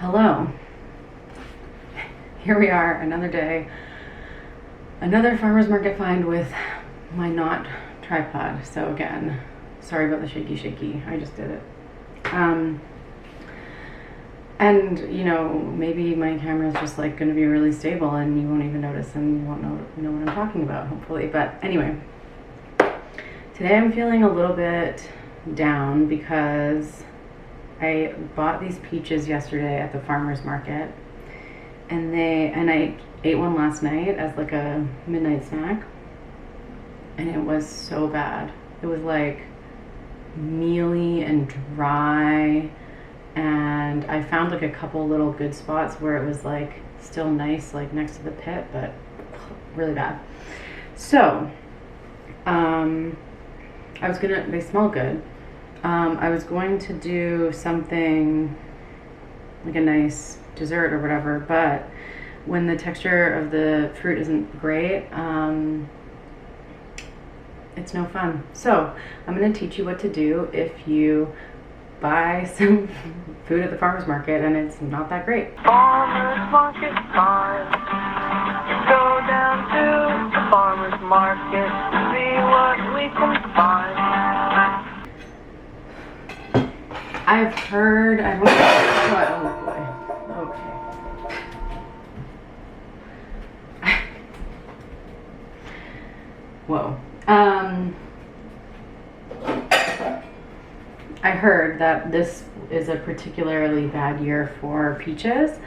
Hello. Here we are, another day, another farmer's market find with my not tripod. So again, sorry about the shaky. I just did it. And you know, maybe my camera is just like going to be really stable and you won't even notice and you won't know what I'm talking about, hopefully. But anyway, today I'm feeling a little bit down because I bought these peaches yesterday at the farmer's market, and I ate one last night as like a midnight snack, and it was so bad. It was like mealy and dry, and I found like a couple little good spots where it was like still nice, like next to the pit, but really bad. So they smell good. I was going to do something like a nice dessert or whatever, but when the texture of the fruit isn't great, it's no fun. So I'm going to teach you what to do if you buy some food at the farmer's market and it's not that great. Farmer's market time. Go down to the farmer's market, see what we can find. I've heard, I don't know, oh boy, okay. Whoa. I heard that this is a particularly bad year for peaches.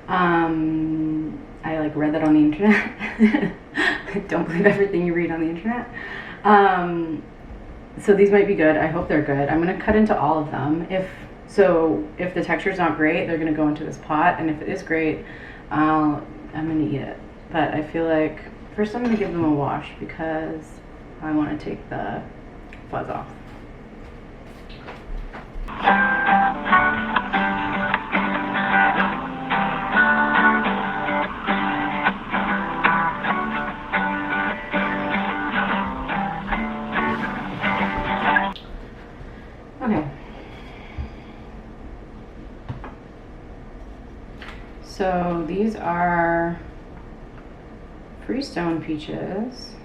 I like read that on the internet. Don't believe everything you read on the internet. So these might be good. I hope they're good. I'm going to cut into all of them. If the texture's not great, they're going to go into this pot, and if it is great, I'm going to eat it. But I feel like first I'm going to give them a wash because I want to take the fuzz off. Okay. So these are freestone peaches,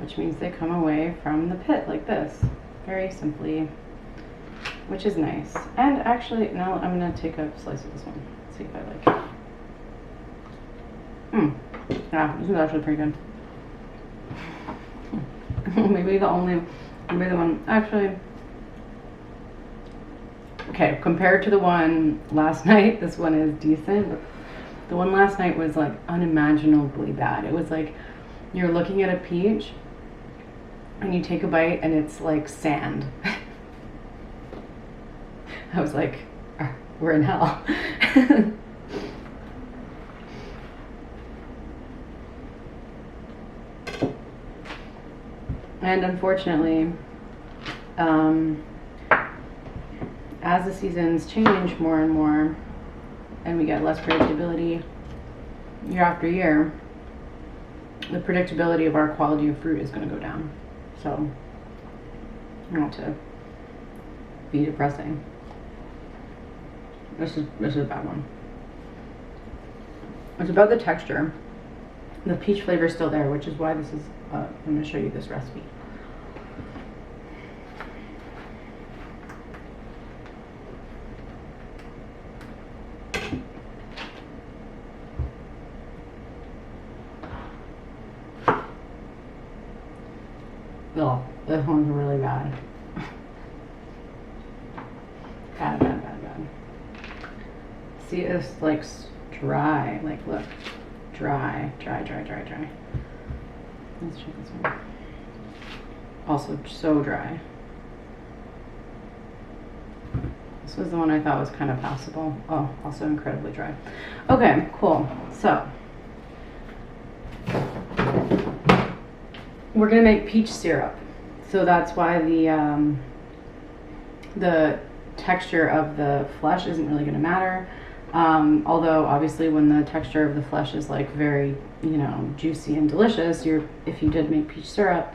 which means they come away from the pit like this, very simply, which is nice. And actually, now I'm gonna take a slice of this one, see if I like it. Yeah, this is actually pretty good. maybe the one, actually, okay, compared to the one last night, this one is decent. The one last night was like unimaginably bad. It was like you're looking at a peach and you take a bite and it's like sand. I was like, we're in hell. And unfortunately, as the seasons change more and more and we get less predictability year after year, the predictability of our quality of fruit is going to go down. So, not to be depressing. This is a bad one. It's about the texture. The peach flavor is still there, which is why this is, I'm going to show you this recipe. Oh, this one's really bad. Bad. See, it's like dry. Like, look, dry. Let's check this one. Also, so dry. This was the one I thought was kind of passable. Oh, also incredibly dry. Okay, cool. So we're gonna make peach syrup. So that's why the texture of the flesh isn't really gonna matter. Although obviously when the texture of the flesh is like very, juicy and delicious, if you did make peach syrup,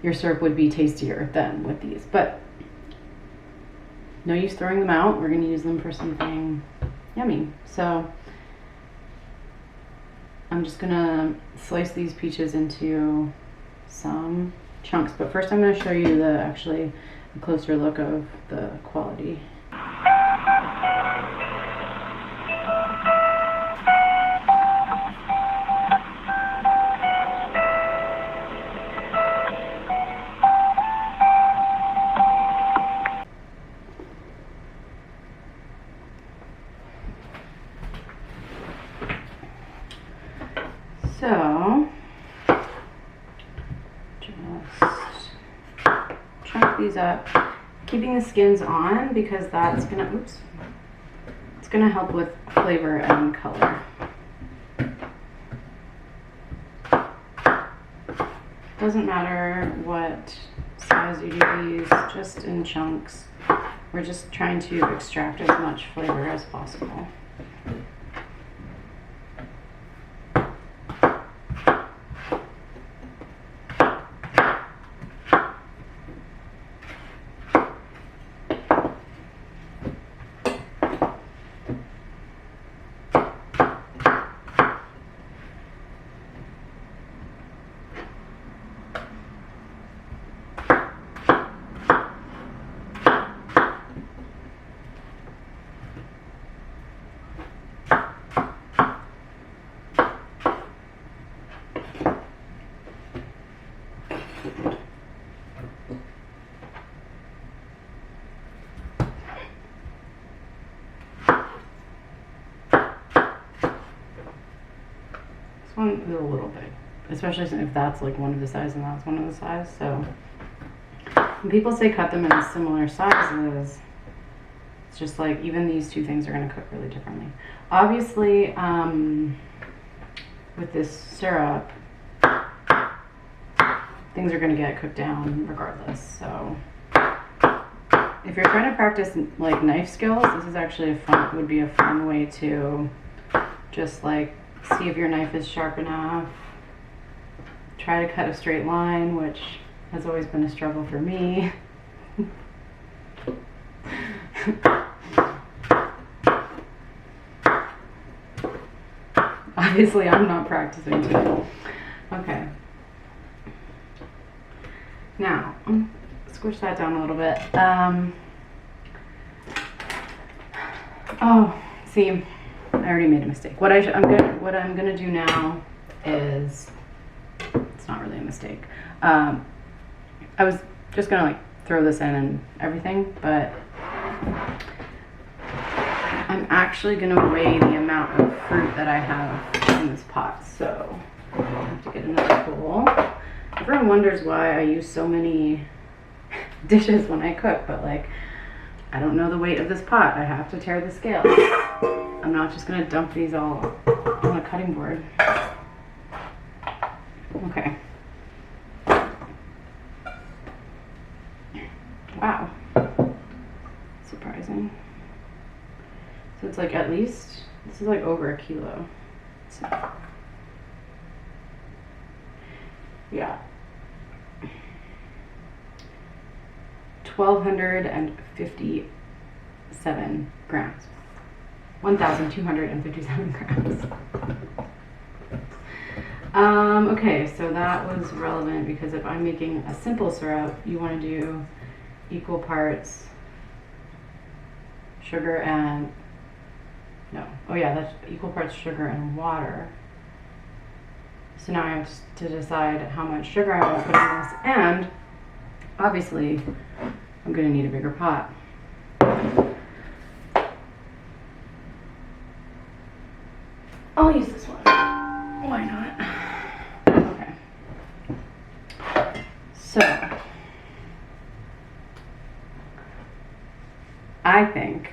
your syrup would be tastier than with these. But no use throwing them out. We're going to use them for something yummy. So I'm just going to slice these peaches into some chunks, but first I'm going to show you actually a closer look of the quality. So, just chunk these up, keeping the skins on because that's gonna, it's gonna help with flavor and color. Doesn't matter what size you do these, just in chunks. We're just trying to extract as much flavor as possible. One is a little big, especially if that's like one of the size and that's one of the size. So when people say cut them in similar sizes, it's just like even these two things are going to cook really differently. Obviously, with this syrup, things are going to get cooked down regardless. So if you're trying to practice like knife skills, this is actually would be a fun way to just like see if your knife is sharp enough. Try to cut a straight line, which has always been a struggle for me. Obviously, I'm not practicing today. Okay. Now, squish that down a little bit. Oh, see. I already made a mistake. What I'm gonna do now is, it's not really a mistake. I was just gonna like throw this in and everything, but I'm actually gonna weigh the amount of fruit that I have in this pot. So I have to get another bowl. Everyone wonders why I use so many dishes when I cook, but like, I don't know the weight of this pot. I have to tear the scale. I'm not just gonna dump these all on a cutting board. Okay. Wow. Surprising. So it's like at least, this is like over a kilo. So, yeah. 1,257 grams. 1,257 grams. Okay, so that was relevant because if I'm making a simple syrup, you want to do equal parts sugar and, no, oh yeah, that's equal parts sugar and water. So now I have to decide how much sugar I want to put in this, and obviously I'm going to need a bigger pot. I'll use this one. Why not? Okay. So, I think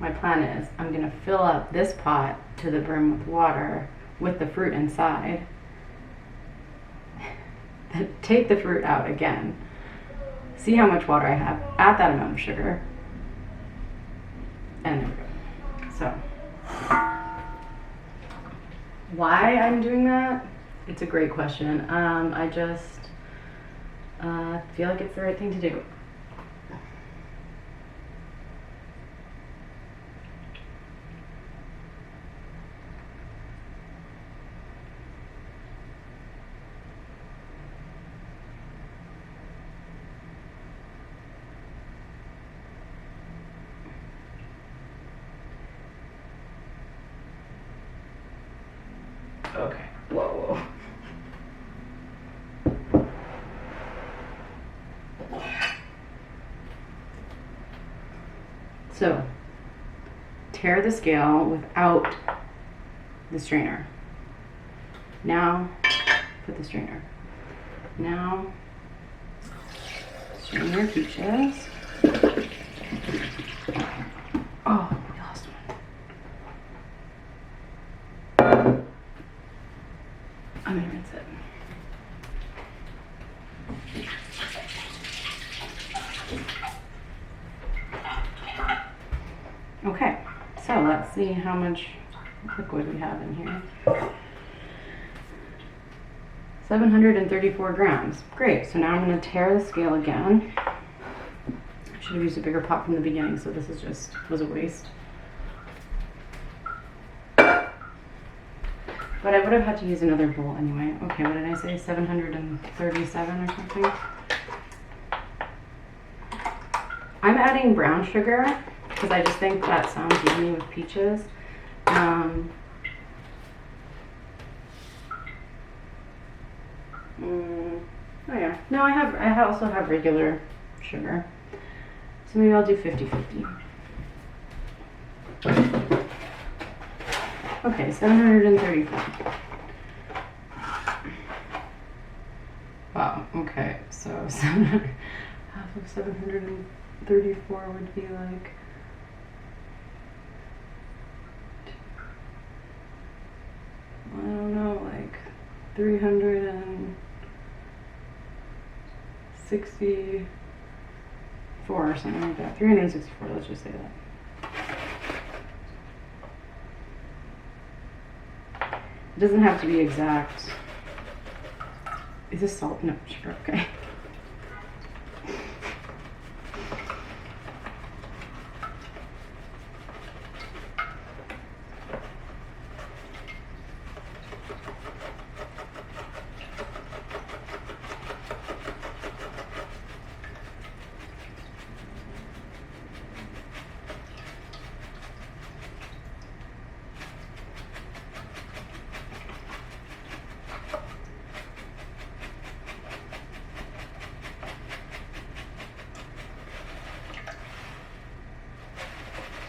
my plan is I'm going to fill up this pot to the brim with water with the fruit inside. Then take the fruit out again. See how much water I have. Add that amount of sugar. And there we go. So, why I'm doing that? It's a great question. I just feel like it's the right thing to do. Okay. Whoa. So, tare the scale without the strainer. Now, put the strainer. Now, strain your peaches. Oh, we lost one. I'm gonna rinse it. Okay, so let's see how much liquid we have in here. 734 grams. Great, so now I'm going to tare the scale again. I should have used a bigger pot from the beginning, so this was a waste. But I would have had to use another bowl anyway. Okay, what did I say? 737 or something? I'm adding brown sugar because I just think that sounds yummy with peaches. Oh yeah. No, I also have regular sugar. So maybe I'll do 50-50. Okay, 734. Wow, okay, so half of 734 would be like I don't know, like 364 or something like that. 364, let's just say that. It doesn't have to be exact. Is this salt? No, sugar, okay.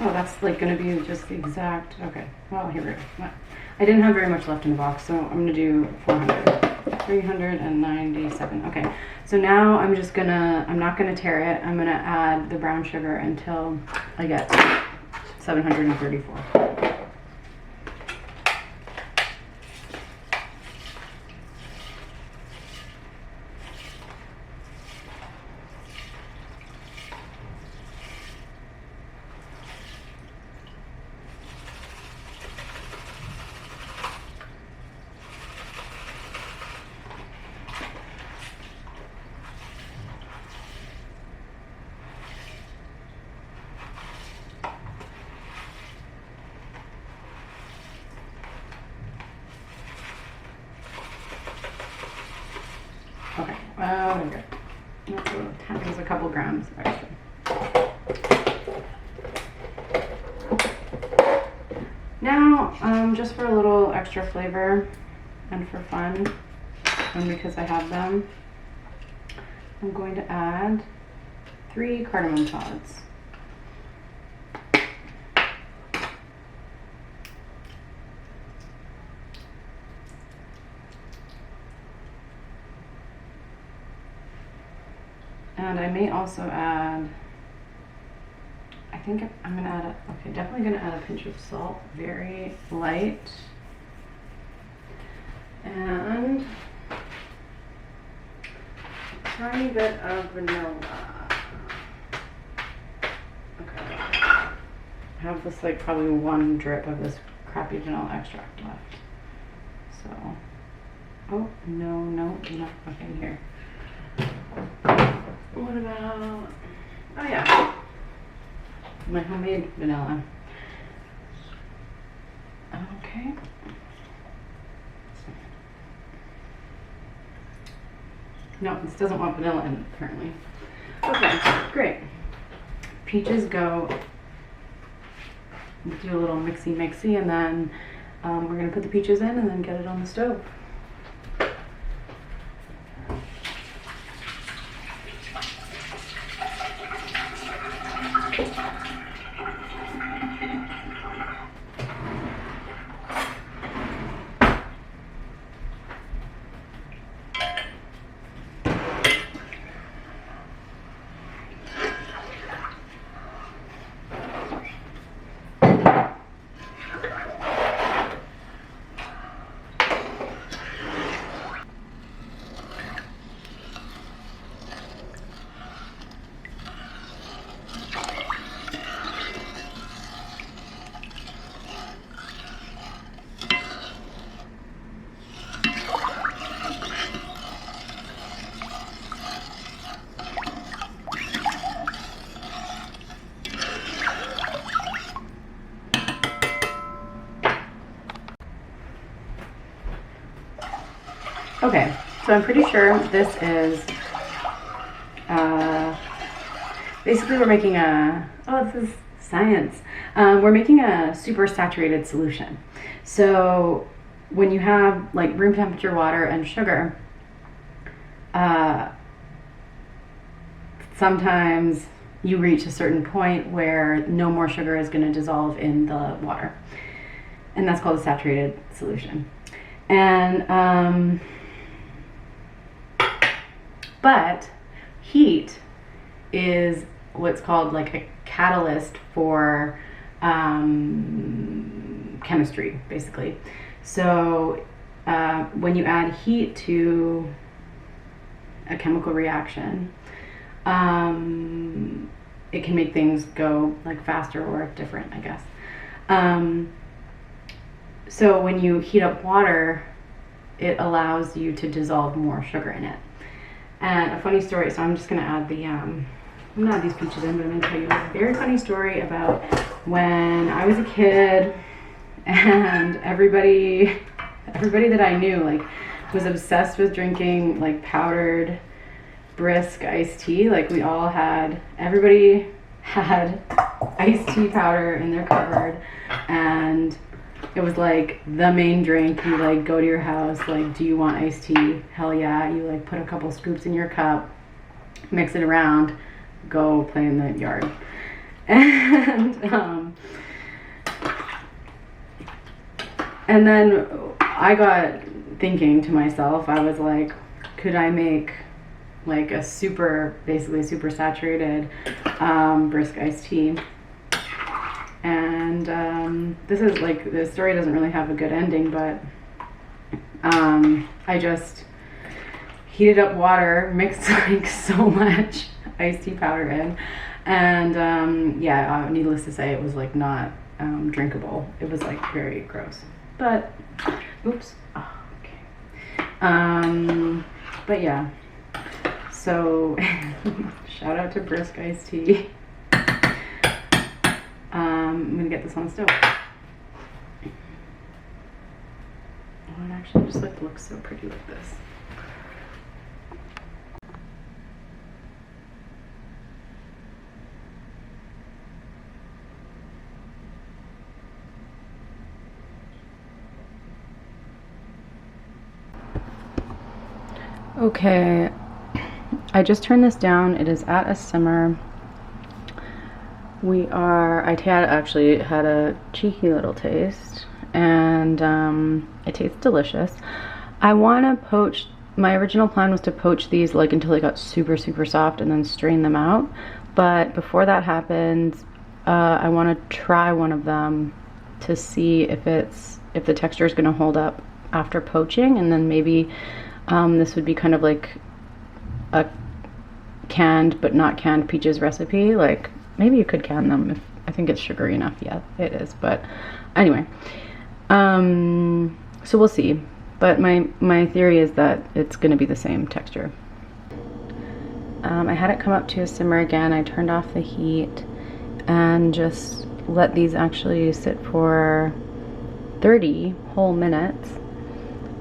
Oh, that's like gonna be just the exact, okay. Well, here we go. I didn't have very much left in the box, so I'm gonna do 400. 397, okay. So now I'm not gonna tare it. I'm gonna add the brown sugar until I get 734. Okay, there we go. That was a couple grams extra. Now, just for a little extra flavor and for fun, and because I have them, I'm going to add 3 cardamom pods. And I may also add, I think I'm gonna add definitely gonna add a pinch of salt, very light. And a tiny bit of vanilla. Okay. I have this like probably 1 drip of this crappy vanilla extract left. So, oh, no, okay, here. What about, oh yeah, my homemade vanilla. Okay. No, this doesn't want vanilla in it, apparently. Okay, great. Peaches go, do a little mixy, and then we're gonna put the peaches in and then get it on the stove. Okay, so I'm pretty sure this is, basically we're making this is science. We're making a super saturated solution. So when you have like room temperature water and sugar, sometimes you reach a certain point where no more sugar is going to dissolve in the water. And that's called a saturated solution. And, but heat is what's called like a catalyst for chemistry, basically. So when you add heat to a chemical reaction, it can make things go like faster or different, I guess. So when you heat up water, it allows you to dissolve more sugar in it. And a funny story, so I'm just gonna add the, I'm gonna add these peaches in, but I'm gonna tell you a very funny story about when I was a kid and everybody that I knew like was obsessed with drinking like powdered brisk iced tea. Like everybody had iced tea powder in their cupboard, and it was like the main drink. You like go to your house, like, do you want iced tea? Hell yeah. You like put a couple scoops in your cup, mix it around, go play in the yard. And then I got thinking to myself, I was like, could I make like a basically super saturated brisk iced tea? And this is like, the story doesn't really have a good ending, but I just heated up water, mixed like so much iced tea powder in, and needless to say, it was like not drinkable. It was like very gross. But oops. Oh, okay. But yeah. So shout out to brisk iced tea. I'm gonna get this on the stove. Oh, it actually just like looks so pretty like this. Okay, I just turned this down. It is at a simmer. I actually had a cheeky little taste, and it tastes delicious. I want to poach, my original plan was to poach these like until they got super, super soft and then strain them out. But before that happens, I want to try one of them to see if the texture is going to hold up after poaching, and then maybe this would be kind of like a canned but not canned peaches recipe. Like, maybe you could can them if I think it's sugary enough. Yeah, it is. But anyway, so we'll see. But my theory is that it's going to be the same texture. I had it come up to a simmer again. I turned off the heat and just let these actually sit for 30 whole minutes.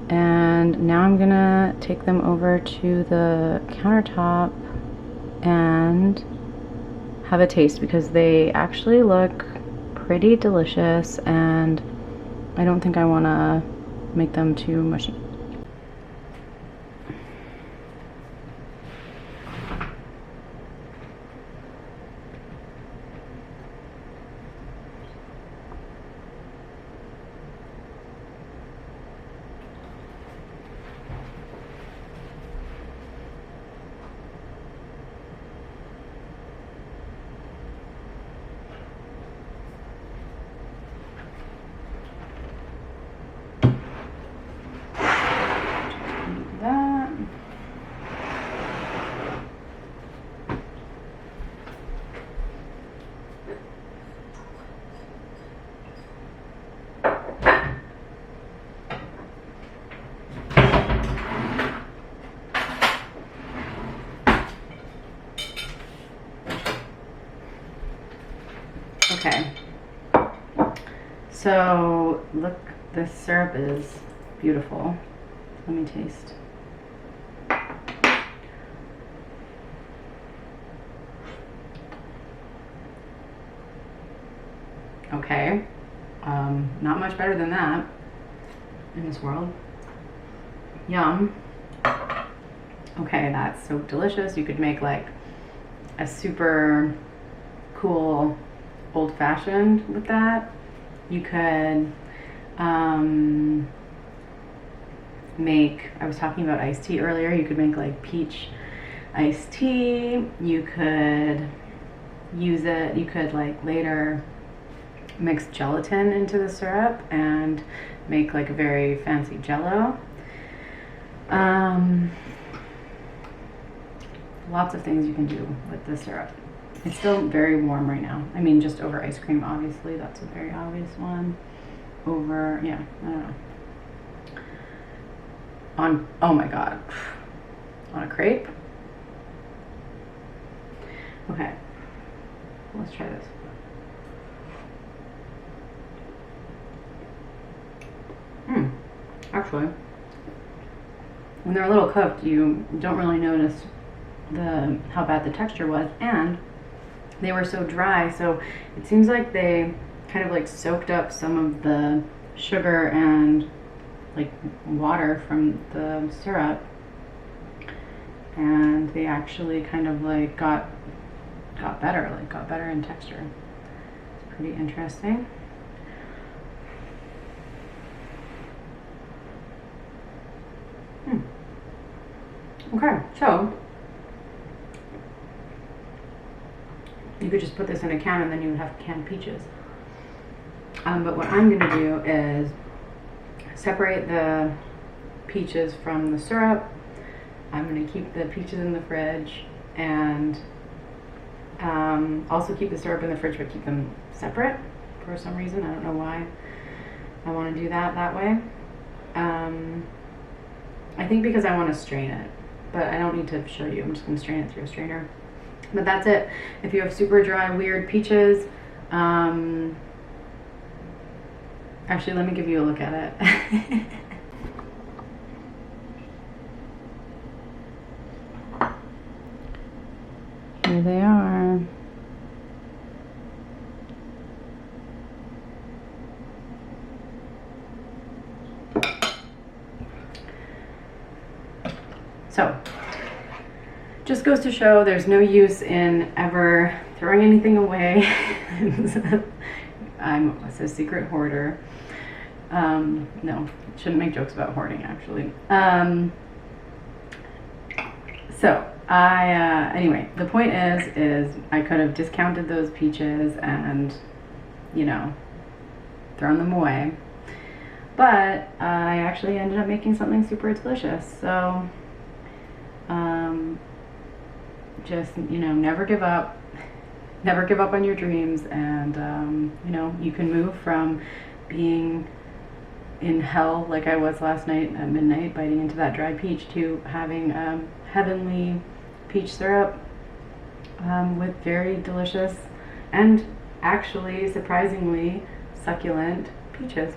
And now I'm gonna take them over to the countertop and have a taste, because they actually look pretty delicious, and I don't think I want to make them too mushy. Okay, so look, this syrup is beautiful. Let me taste. Okay, not much better than that in this world. Yum. Okay, that's so delicious. You could make like a super cool old-fashioned with that. You could make, I was talking about iced tea earlier, you could make like peach iced tea. You could use it, you could like later mix gelatin into the syrup and make like a very fancy jello. Lots of things you can do with the syrup. It's still very warm right now. I mean, just over ice cream, obviously. That's a very obvious one. Over, yeah, I don't know. On, oh my God. On a crepe? Okay. Let's try this. Actually, when they're a little cooked, you don't really notice how bad the texture was, and they were so dry, so it seems like they kind of like soaked up some of the sugar and like water from the syrup, and they actually kind of like got better in texture. It's pretty interesting. Okay, so you could just put this in a can and then you would have canned peaches. But what I'm going to do is separate the peaches from the syrup. I'm going to keep the peaches in the fridge and also keep the syrup in the fridge, but keep them separate for some reason. I don't know why I want to do that way. I think because I want to strain it, but I don't need to show you. I'm just going to strain it through a strainer. But that's it. If you have super dry, weird peaches, actually, let me give you a look at it. Here they are. So, just goes to show there's no use in ever throwing anything away. It's a secret hoarder. No, shouldn't make jokes about hoarding, actually. Anyway, the point is I could have discounted those peaches and, you know, thrown them away. But I actually ended up making something super delicious. So, just, you know, never give up. Never give up on your dreams, and, you know, you can move from being in hell like I was last night at midnight biting into that dry peach to having heavenly peach syrup with very delicious and actually surprisingly succulent peaches.